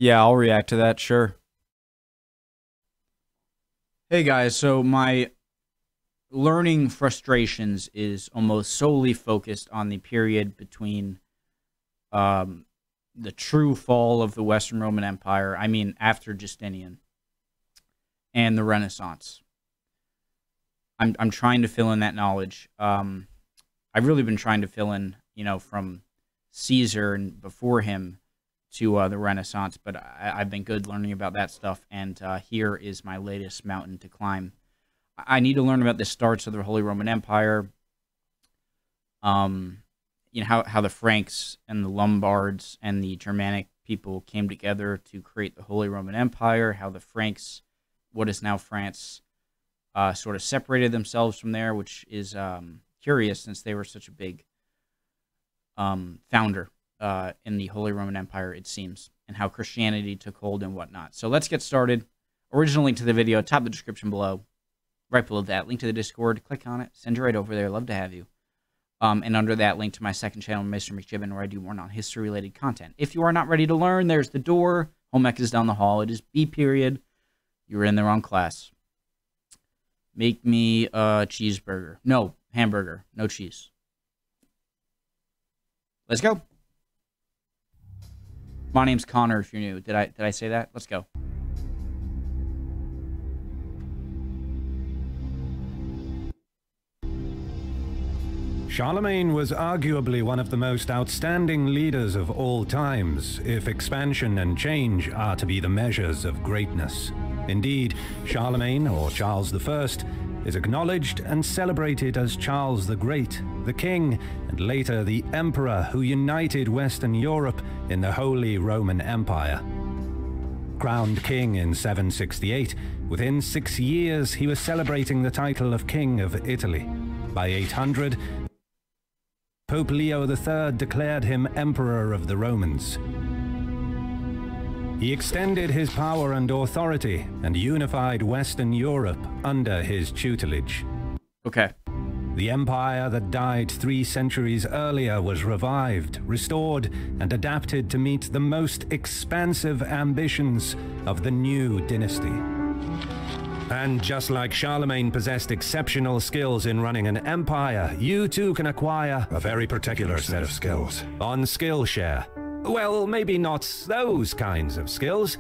Yeah, I'll react to that, sure. Hey guys, so my learning frustrations is almost solely focused on the period between the true fall of the Western Roman Empire, I mean after Justinian, and the Renaissance. I'm trying to fill in that knowledge. I've really been trying to fill in, you know, from Caesar and before him to the Renaissance, but I've been good learning about that stuff, and here is my latest mountain to climb. I need to learn about the starts of the Holy Roman Empire, you know, how the Franks and the Lombards and the Germanic people came together to create the Holy Roman Empire, how the Franks, what is now France, sort of separated themselves from there, which is curious since they were such a big founder in the Holy Roman Empire, it seems, and how Christianity took hold and whatnot. So let's get started. Original link to the video, top of the description below. Right below that, link to the Discord. Click on it. Send you right over there. Love to have you. And under that, link to my second channel, Mr. McJibbin, where I do more non-history-related content. If you are not ready to learn, there's the door. Home ec is down the hall. It is B period. You were in the wrong class. Make me a cheeseburger. No, hamburger. No cheese. Let's go. My name's Connor, if you're new. Did I say that? Let's go. Charlemagne was arguably one of the most outstanding leaders of all times, if expansion and change are to be the measures of greatness. Indeed, Charlemagne, or Charles I, is acknowledged and celebrated as Charles the Great, the king, and later the emperor who united Western Europe in the Holy Roman Empire. Crowned king in 768, within 6 years he was celebrating the title of King of Italy. By 800, Pope Leo III declared him Emperor of the Romans. He extended his power and authority and unified Western Europe under his tutelage. Okay. The empire that died 3 centuries earlier was revived, restored, and adapted to meet the most expansive ambitions of the new dynasty. And just like Charlemagne possessed exceptional skills in running an empire, you too can acquire a very particular set of skills on Skillshare. Well, maybe not those kinds of skills,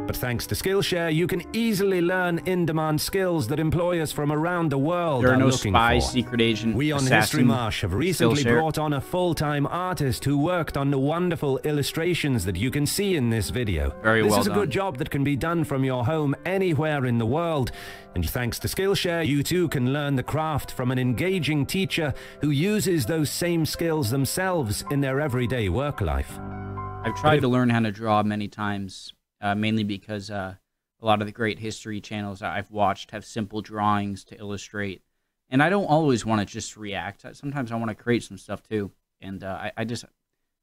but thanks to Skillshare, you can easily learn in-demand skills that employers from around the world are looking for. There are no spy, secret agent, We on History Marsh have recently brought on a full-time artist who worked on the wonderful illustrations that you can see in this video. Very well done. This is a good job that can be done from your home anywhere in the world. And thanks to Skillshare, you too can learn the craft from an engaging teacher who uses those same skills themselves in their everyday work life. I've tried to learn how to draw many times. Mainly because a lot of the great history channels I've watched have simple drawings to illustrate. And I don't always want to just react. Sometimes I want to create some stuff too. And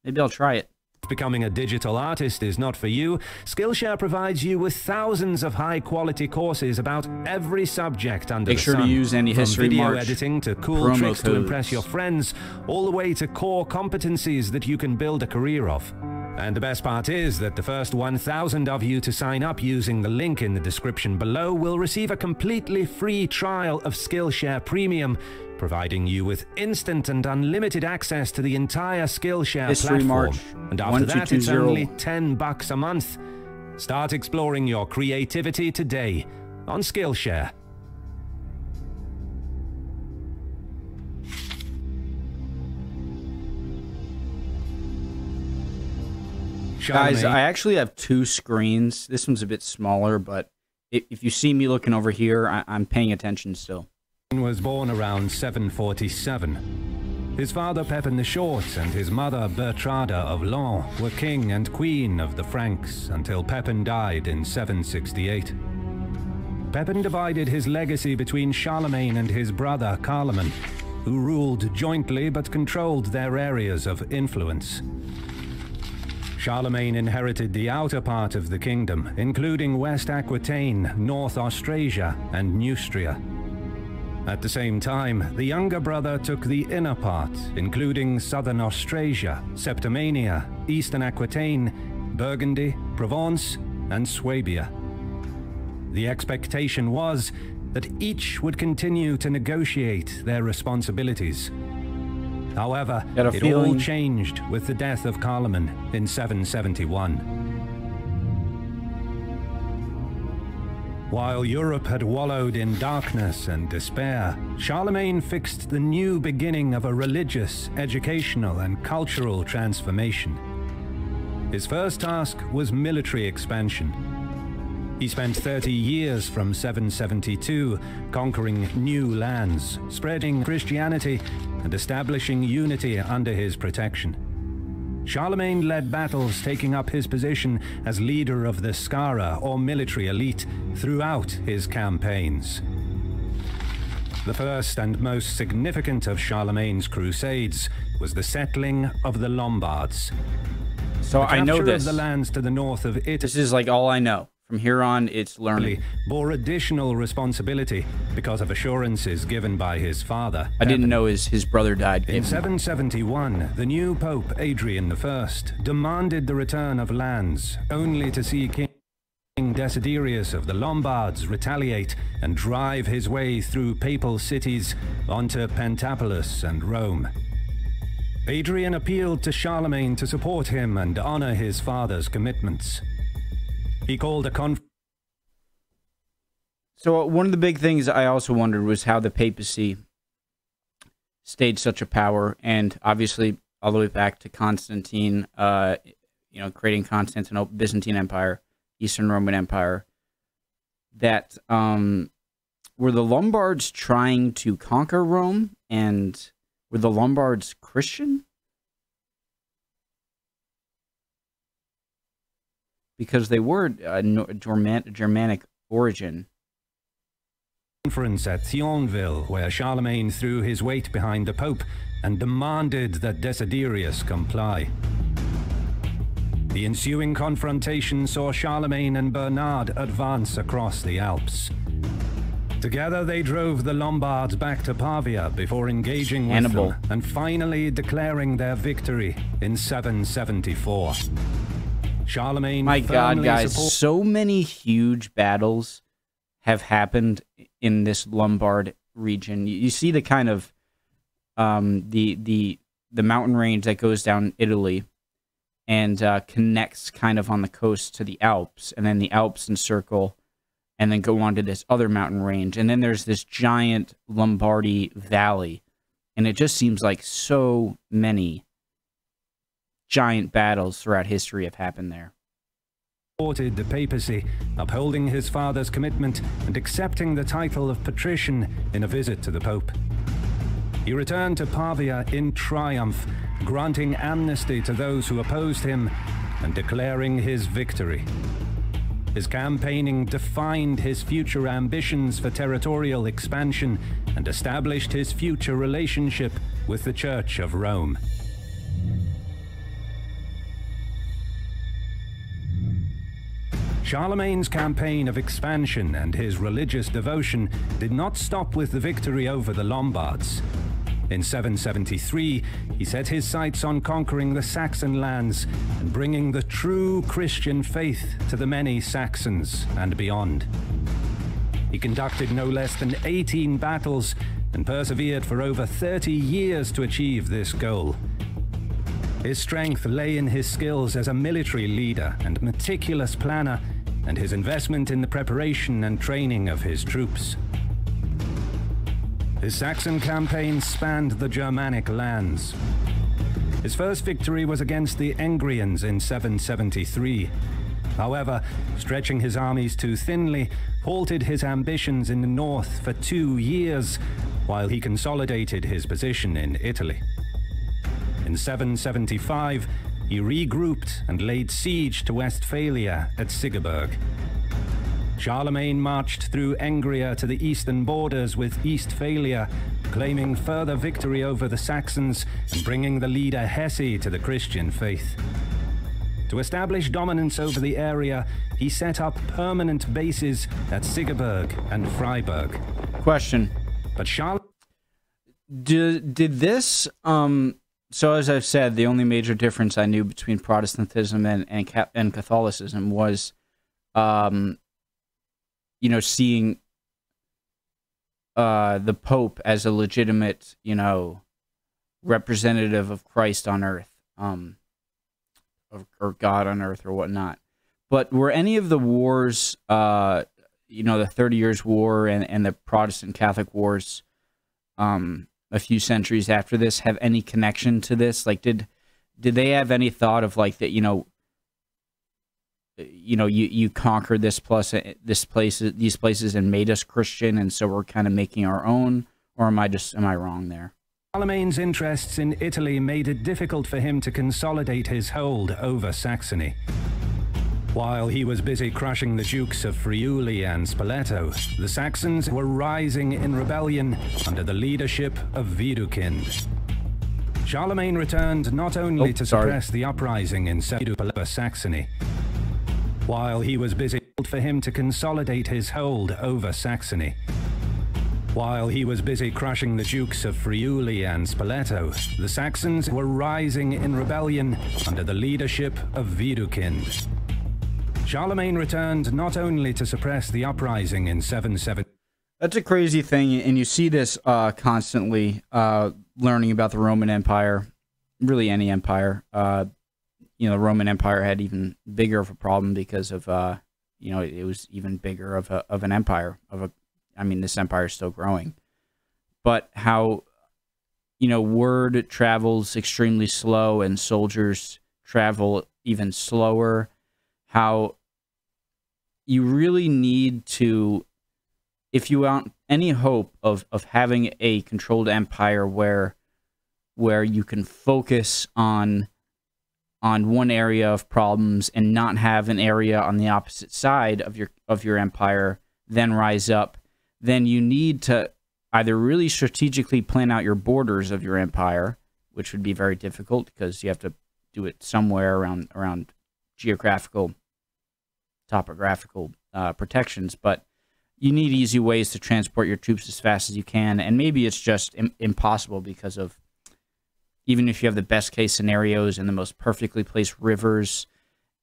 maybe I'll try it. Becoming a digital artist is not for you. Skillshare provides you with thousands of high-quality courses about every subject under the sun. Make sure to use any history From video March editing to cool tricks to impress your friends, all the way to core competencies that you can build a career of. And the best part is that the first 1,000 of you to sign up using the link in the description below will receive a completely free trial of Skillshare Premium, providing you with instant and unlimited access to the entire Skillshare platform. March And after that, it's only $10 a month. Start exploring your creativity today on Skillshare. Guys, I actually have 2 screens. This one's a bit smaller, but if you see me looking over here, I'm paying attention still. He was born around 747. His father Pepin the Short and his mother Bertrada of Laon were king and queen of the Franks until Pepin died in 768. Pepin divided his legacy between Charlemagne and his brother Carloman, who ruled jointly but controlled their areas of influence. Charlemagne inherited the outer part of the kingdom, including West Aquitaine, North Austrasia, and Neustria. At the same time, the younger brother took the inner part, including Southern Austrasia, Septimania, Eastern Aquitaine, Burgundy, Provence, and Swabia. The expectation was that each would continue to negotiate their responsibilities. However, it all changed with the death of Charlemagne in 771. While Europe had wallowed in darkness and despair, Charlemagne fixed the new beginning of a religious, educational, and cultural transformation. His first task was military expansion. He spent 30 years from 772 conquering new lands, spreading Christianity, and establishing unity under his protection. Charlemagne led battles, taking up his position as leader of the Skara, or military elite, throughout his campaigns. The first and most significant of Charlemagne's crusades was the settling of the Lombards. So I know this. The lands to the north of Italy. This is like all I know. From here on, it's learning. Bore additional responsibility because of assurances given by his father. I didn't know his brother died. In 771, the new Pope Adrian I demanded the return of lands, only to see King Desiderius of the Lombards retaliate and drive his way through papal cities onto Pentapolis and Rome. Adrian appealed to Charlemagne to support him and honor his father's commitments. He called a conference. So one of the big things I also wondered was how the papacy stayed such a power, and obviously all the way back to Constantine, creating Constantinople, Byzantine Empire, Eastern Roman Empire, that were the Lombards trying to conquer Rome, and were the Lombards Christian? Because they were Germanic origin. Conference at Thionville, where Charlemagne threw his weight behind the Pope and demanded that Desiderius comply. The ensuing confrontation saw Charlemagne and Bernard advance across the Alps. Together they drove the Lombards back to Pavia before engaging with them and finally declaring their victory in 774. Charlemagne. My God, guys, so many huge battles have happened in this Lombard region. You see the kind of the mountain range that goes down Italy and connects kind of on the coast to the Alps, and then the Alps encircle and then go on to this other mountain range, and then there's this giant Lombardy valley, and it just seems like so many giant battles throughout history have happened there. Supported the papacy, upholding his father's commitment and accepting the title of patrician in a visit to the Pope. He returned to Pavia in triumph, granting amnesty to those who opposed him and declaring his victory. His campaigning defined his future ambitions for territorial expansion and established his future relationship with the Church of Rome. Charlemagne's campaign of expansion and his religious devotion did not stop with the victory over the Lombards. In 773, he set his sights on conquering the Saxon lands and bringing the true Christian faith to the many Saxons and beyond. He conducted no less than 18 battles and persevered for over 30 years to achieve this goal. His strength lay in his skills as a military leader and meticulous planner, and his investment in the preparation and training of his troops. His Saxon campaign spanned the Germanic lands. His first victory was against the Engrians in 773. However, stretching his armies too thinly halted his ambitions in the north for 2 years, while he consolidated his position in Italy. In 775, he regrouped and laid siege to Westphalia at Sigeberg. Charlemagne marched through Engria to the eastern borders with Eastphalia, claiming further victory over the Saxons and bringing the leader Hesse to the Christian faith. To establish dominance over the area, he set up permanent bases at Sigeberg and Freiburg. Question. But did this So as I've said, the only major difference I knew between Protestantism and Catholicism was, you know, seeing the Pope as a legitimate, you know, representative of Christ on earth, or God on earth or whatnot. But were any of the wars, you know, the 30 Years' War and the Protestant Catholic Wars, a few centuries after this, have any connection to this? Like, did they have any thought of like that? You know, you conquered these places and made us Christian, and so we're kind of making our own. Or am I wrong there? Charlemagne's interests in Italy made it difficult for him to consolidate his hold over Saxony. While he was busy crushing the Dukes of Friuli and Spoleto, the Saxons were rising in rebellion under the leadership of Widukind. Charlemagne returned not only to suppress the uprising in Saxony, while he was busy for him to consolidate his hold over Saxony. While he was busy crushing the Dukes of Friuli and Spoleto, the Saxons were rising in rebellion under the leadership of Widukind. Charlemagne returned not only to suppress the uprising in 770. That's a crazy thing, and you see this constantly, learning about the Roman Empire, really any empire. You know, the Roman Empire had even bigger of a problem because of, you know, it was even bigger of an empire. I mean, this empire is still growing. But how, you know, word travels extremely slow and soldiers travel even slower. How you really need to, if you want any hope of having a controlled empire where you can focus on one area of problems and not have an area on the opposite side of your empire then rise up, then you need to either really strategically plan out your borders of your empire, which would be very difficult because you have to do it somewhere around geographical, topographical protections, but you need easy ways to transport your troops as fast as you can, and maybe it's just impossible because of, even if you have the best case scenarios and the most perfectly placed rivers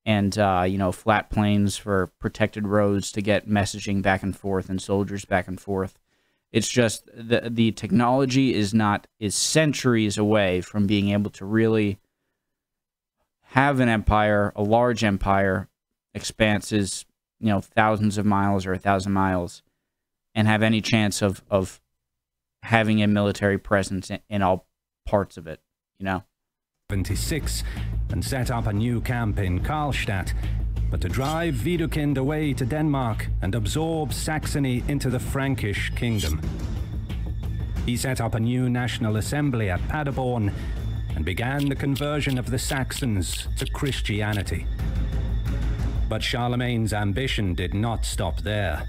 and you know, flat plains for protected roads to get messaging back and forth and soldiers back and forth, it's just the technology is centuries away from being able to really have an empire, a large empire, expanses, you know, thousands of miles or 1,000 miles, and have any chance of having a military presence in all parts of it, you know. 76 and set up a new camp in Karlstadt, but to drive Widukind away to Denmark and absorb Saxony into the Frankish kingdom. He set up a new national assembly at Paderborn and began the conversion of the Saxons to Christianity. But Charlemagne's ambition did not stop there.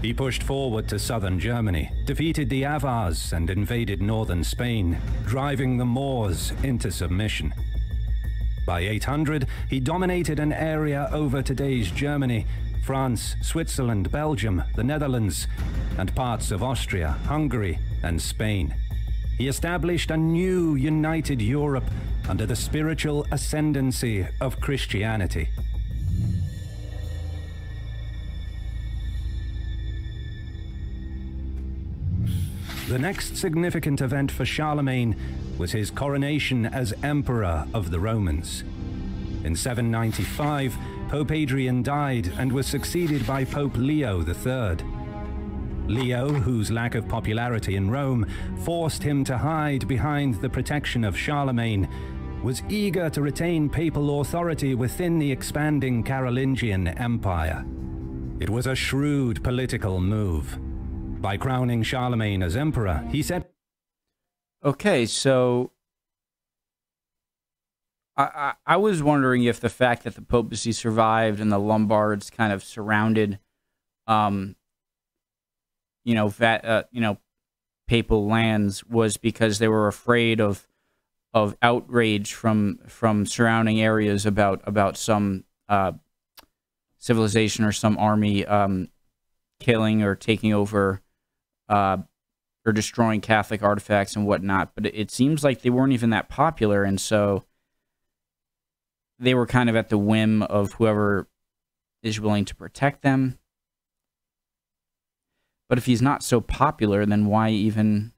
He pushed forward to southern Germany, defeated the Avars and invaded northern Spain, driving the Moors into submission. By 800, he dominated an area over today's Germany, France, Switzerland, Belgium, the Netherlands, and parts of Austria, Hungary, and Spain. He established a new united Europe under the spiritual ascendancy of Christianity. The next significant event for Charlemagne was his coronation as Emperor of the Romans. In 795, Pope Adrian died and was succeeded by Pope Leo III. Leo, whose lack of popularity in Rome forced him to hide behind the protection of Charlemagne, was eager to retain papal authority within the expanding Carolingian Empire. It was a shrewd political move. By crowning Charlemagne as emperor, he said... Okay, so I was wondering if the fact that the papacy survived and the Lombards kind of surrounded, you know, papal lands was because they were afraid of outrage from surrounding areas about some civilization or some army killing or taking over or destroying Catholic artifacts and whatnot, but it seems like they weren't even that popular, and so they were kind of at the whim of whoever is willing to protect them. But if he's not so popular, then why even...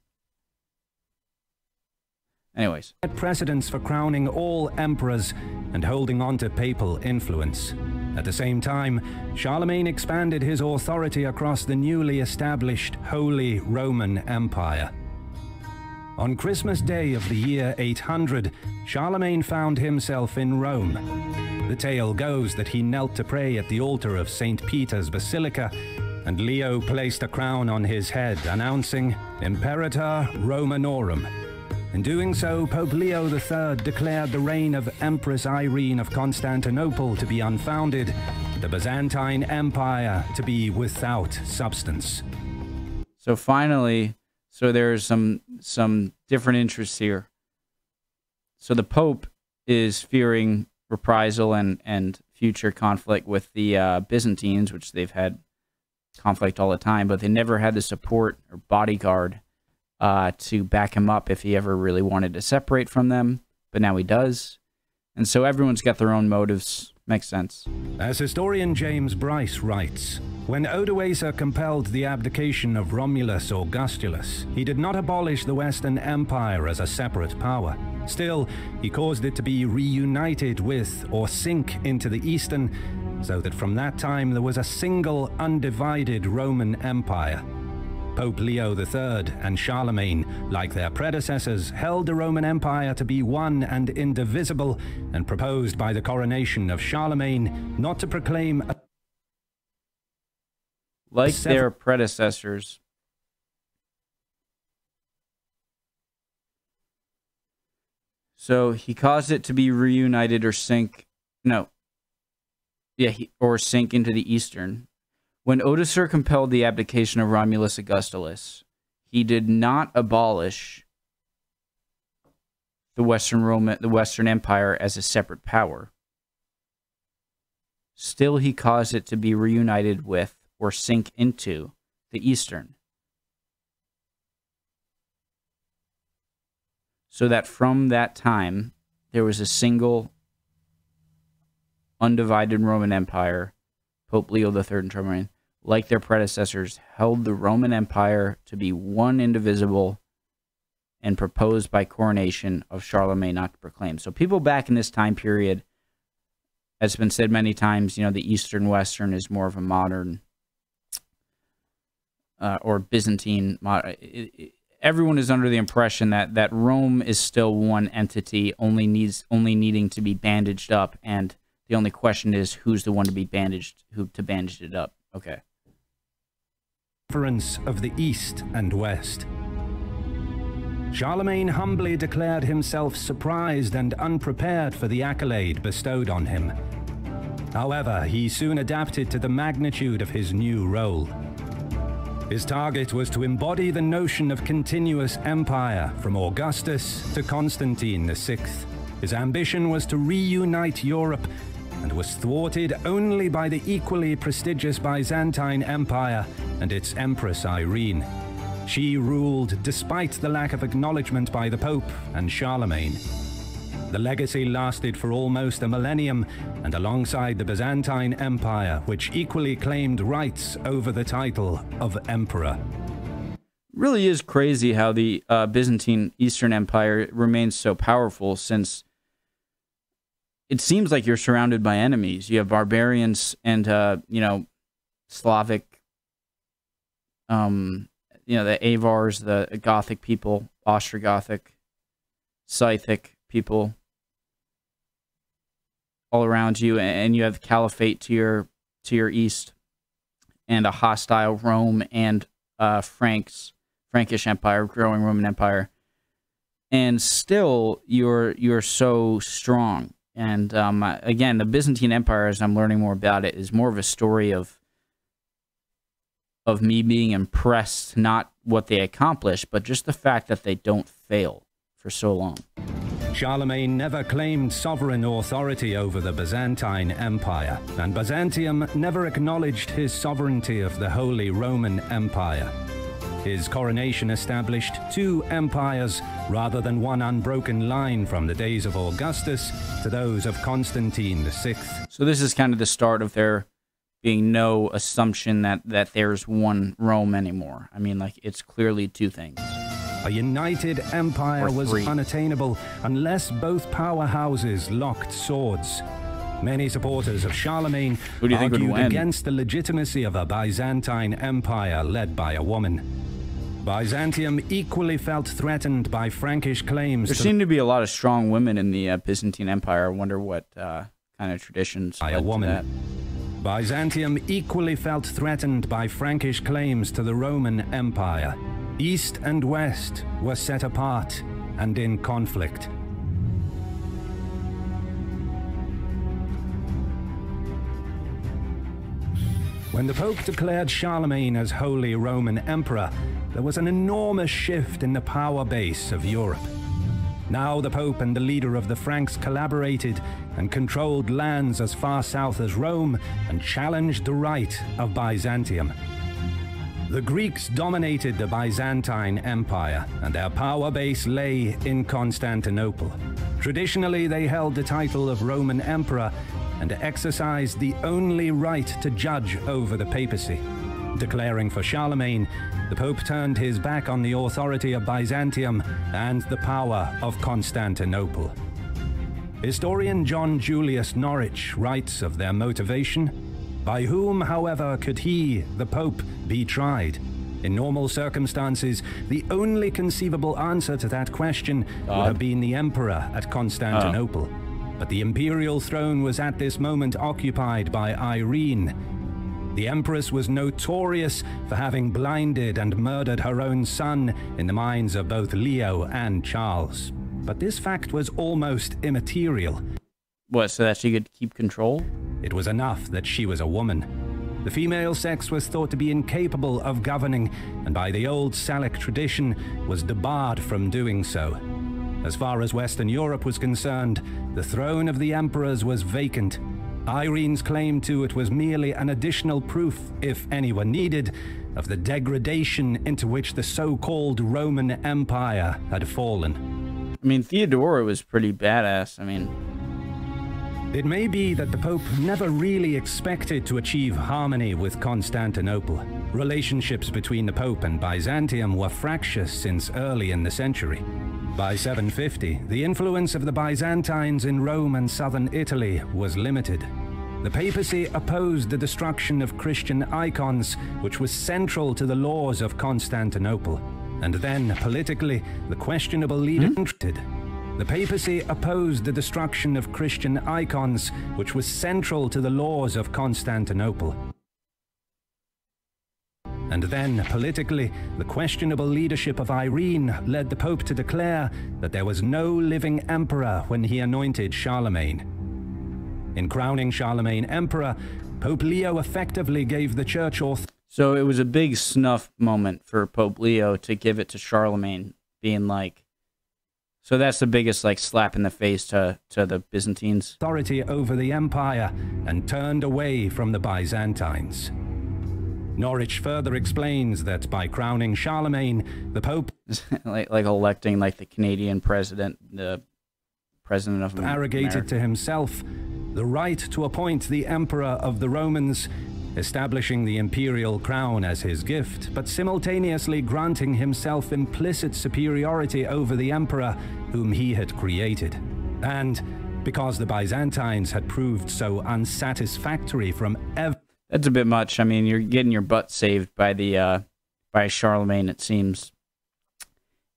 Anyways. Precedents for crowning all emperors and holding on to papal influence. At the same time, Charlemagne expanded his authority across the newly established Holy Roman Empire. On Christmas Day of the year 800, Charlemagne found himself in Rome. The tale goes that he knelt to pray at the altar of St. Peter's Basilica, and Leo placed a crown on his head, announcing Imperator Romanorum. In doing so, Pope Leo III declared the reign of Empress Irene of Constantinople to be unfounded, the Byzantine Empire to be without substance. So finally, there's some different interests here. So the Pope is fearing reprisal and future conflict with the Byzantines, which they've had conflict all the time, but they never had the support or bodyguard to back him up if he ever really wanted to separate from them, but now he does. And so everyone's got their own motives. Makes sense. As historian James Bryce writes, when Odoacer compelled the abdication of Romulus Augustulus, he did not abolish the Western Empire as a separate power. Still, he caused it to be reunited with or sink into the Eastern, so that from that time there was a single undivided Roman Empire. Pope Leo III and Charlemagne, like their predecessors, held the Roman Empire to be one and indivisible, and proposed by the coronation of Charlemagne not to proclaim like their predecessors. So he caused it to be reunited or sink, or sink into the Eastern. When Odoacer compelled the abdication of Romulus Augustulus, he did not abolish the Western Empire as a separate power. Still, he caused it to be reunited with or sink into the Eastern. So that from that time, there was a single undivided Roman Empire. Pope Leo III and Charlemagne, like their predecessors, held the Roman Empire to be one indivisible and proposed by coronation of Charlemagne not to proclaim. So people back in this time period, as has been said many times, the Eastern Western is more of a modern or Byzantine. Everyone is under the impression that Rome is still one entity, only needing to be bandaged up, and the only question is who's the one to be bandaged, who to bandage it up. Okay. Difference of the East and West. Charlemagne humbly declared himself surprised and unprepared for the accolade bestowed on him. However, he soon adapted to the magnitude of his new role. His target was to embody the notion of continuous empire from Augustus to Constantine VI. His ambition was to reunite Europe, and was thwarted only by the equally prestigious Byzantine Empire and its Empress Irene. She ruled despite the lack of acknowledgement by the Pope and Charlemagne. The legacy lasted for almost a millennium, and alongside the Byzantine Empire, which equally claimed rights over the title of Emperor. Really is crazy how the Byzantine Eastern Empire remains so powerful, since it seems like you're surrounded by enemies. You have barbarians and, Slavic, the Avars, the Gothic people, Ostrogothic, Scythic people all around you, and you have Caliphate to your east, and a hostile Rome and Frankish Empire, growing Roman Empire, and still you're so strong. And again, the Byzantine Empire, as I'm learning more about it, is more of a story of me being impressed, not what they accomplished, but just the fact that they don't fail for so long. Charlemagne never claimed sovereign authority over the Byzantine Empire, and Byzantium never acknowledged his sovereignty of the Holy Roman Empire. His coronation established two empires rather than one unbroken line from the days of Augustus to those of Constantine VI. So this is kind of the start of there being no assumption that there's one Rome anymore. I mean, like, it's clearly two things. A united empire was unattainable unless both powerhouses locked swords. Many supporters of Charlemagne argued against the legitimacy of a Byzantine empire led by a woman. Byzantium equally felt threatened by Frankish claims. There seem to be a lot of strong women in the Byzantine Empire. I wonder what kind of traditions led to that. Byzantium equally felt threatened by Frankish claims to the Roman Empire. East and West were set apart and in conflict. When the Pope declared Charlemagne as Holy Roman Emperor, there was an enormous shift in the power base of Europe. Now the Pope and the leader of the Franks collaborated and controlled lands as far south as Rome and challenged the right of Byzantium. The Greeks dominated the Byzantine Empire, and their power base lay in Constantinople. Traditionally, they held the title of Roman Emperor and exercised the only right to judge over the papacy. Declaring for Charlemagne, the Pope turned his back on the authority of Byzantium and the power of Constantinople. Historian John Julius Norwich writes of their motivation: by whom, however, could he, the Pope, be tried? In normal circumstances, the only conceivable answer to that question would have been the emperor at Constantinople. But the imperial throne was at this moment occupied by Irene. The empress was notorious for having blinded and murdered her own son in the minds of both Leo and Charles. But this fact was almost immaterial. What, so that she could keep control? It was enough that she was a woman. The female sex was thought to be incapable of governing, and by the old Salic tradition was debarred from doing so. As far as Western Europe was concerned, the throne of the emperors was vacant. Irene's claim to it was merely an additional proof, if any were needed, of the degradation into which the so-called Roman Empire had fallen. I mean, Theodora was pretty badass. I mean, it may be that the Pope never really expected to achieve harmony with Constantinople. Relationships between the Pope and Byzantium were fractious since early in the century. By 750, the influence of the Byzantines in Rome and southern Italy was limited. The papacy opposed the destruction of Christian icons, which was central to the laws of Constantinople. And then, politically, the questionable leader entered. The papacy opposed the destruction of Christian icons, which was central to the laws of Constantinople. And then, politically, the questionable leadership of Irene led the Pope to declare that there was no living emperor when he anointed Charlemagne. In crowning Charlemagne emperor, Pope Leo effectively gave the church authority. So it was a big snuff moment for Pope Leo to give it to Charlemagne, being like, so that's the biggest, like, slap in the face to the Byzantines. Authority over the empire and turned away from the Byzantines. Norwich further explains that by crowning Charlemagne, the Pope like electing like the Canadian president, the president of America, arrogated to himself the right to appoint the emperor of the Romans, establishing the imperial crown as his gift, but simultaneously granting himself implicit superiority over the emperor whom he had created. And because the Byzantines had proved so unsatisfactory from That's a bit much. I mean, you're getting your butt saved by the by Charlemagne, it seems.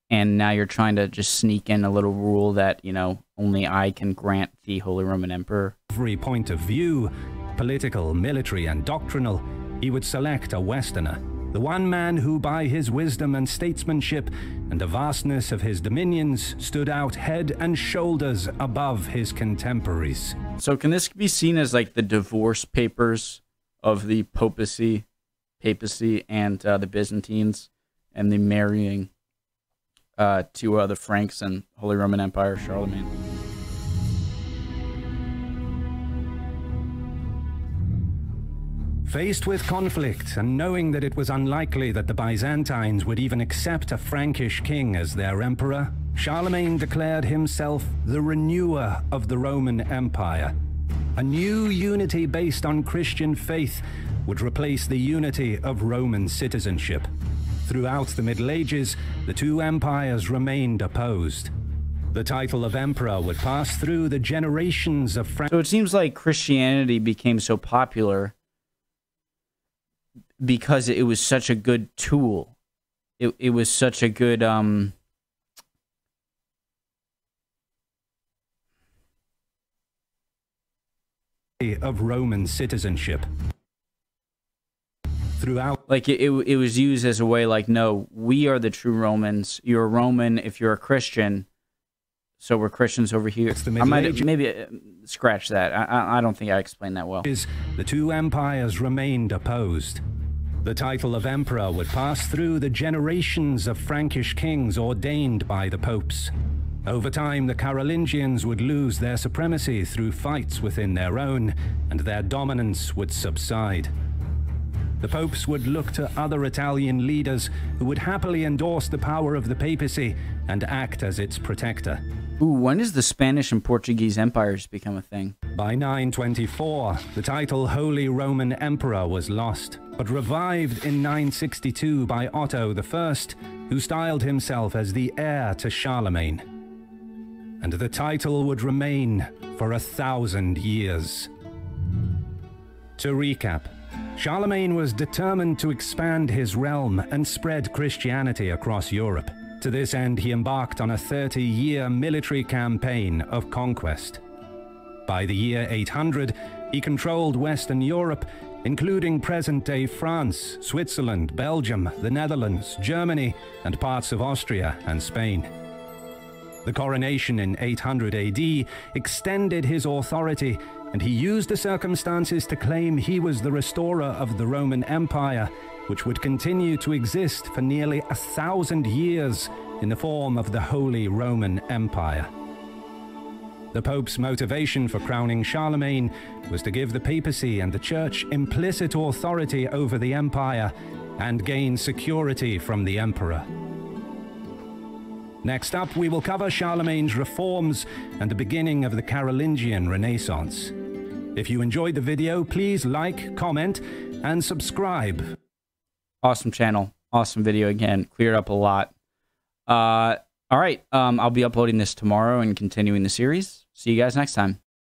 And now you're trying to just sneak in a little rule that, you know, only I can grant the Holy Roman Emperor. Every point of view, political, military, and doctrinal, he would select a Westerner. The one man who, by his wisdom and statesmanship and the vastness of his dominions, stood out head and shoulders above his contemporaries. So can this be seen as like the divorce papers of the papacy and the Byzantines, and the marrying to the Franks and Holy Roman Empire, Charlemagne? Faced with conflict and knowing that it was unlikely that the Byzantines would even accept a Frankish king as their emperor, Charlemagne declared himself the renewer of the Roman Empire. A new unity based on Christian faith would replace the unity of Roman citizenship. Throughout the Middle Ages, the two empires remained opposed. The title of emperor would pass through the generations of So it seems like Christianity became so popular because it was such a good tool. It was such a good of Roman citizenship. Throughout, like it was used as a way, like, no, we are the true Romans. You're a Roman if you're a Christian, so we're Christians over here. I might maybe scratch that. I don't think I explained that well. The two empires remained opposed. The title of emperor would pass through the generations of Frankish kings ordained by the popes. Over time, the Carolingians would lose their supremacy through fights within their own, and their dominance would subside. The popes would look to other Italian leaders who would happily endorse the power of the papacy and act as its protector. Ooh, when does the Spanish and Portuguese empires become a thing? By 924, the title Holy Roman Emperor was lost, but revived in 962 by Otto I, who styled himself as the heir to Charlemagne. And the title would remain for 1,000 years. To recap, Charlemagne was determined to expand his realm and spread Christianity across Europe. To this end, he embarked on a 30-year military campaign of conquest. By the year 800, he controlled Western Europe, including present-day France, Switzerland, Belgium, the Netherlands, Germany, and parts of Austria and Spain. The coronation in 800 AD extended his authority, and he used the circumstances to claim he was the restorer of the Roman Empire, which would continue to exist for nearly 1,000 years in the form of the Holy Roman Empire. The Pope's motivation for crowning Charlemagne was to give the papacy and the Church implicit authority over the empire and gain security from the emperor. Next up, we will cover Charlemagne's reforms and the beginning of the Carolingian Renaissance. If you enjoyed the video, please like, comment, and subscribe. Awesome channel. Awesome video again. Cleared up a lot. All right. I'll be uploading this tomorrow and continuing the series. See you guys next time.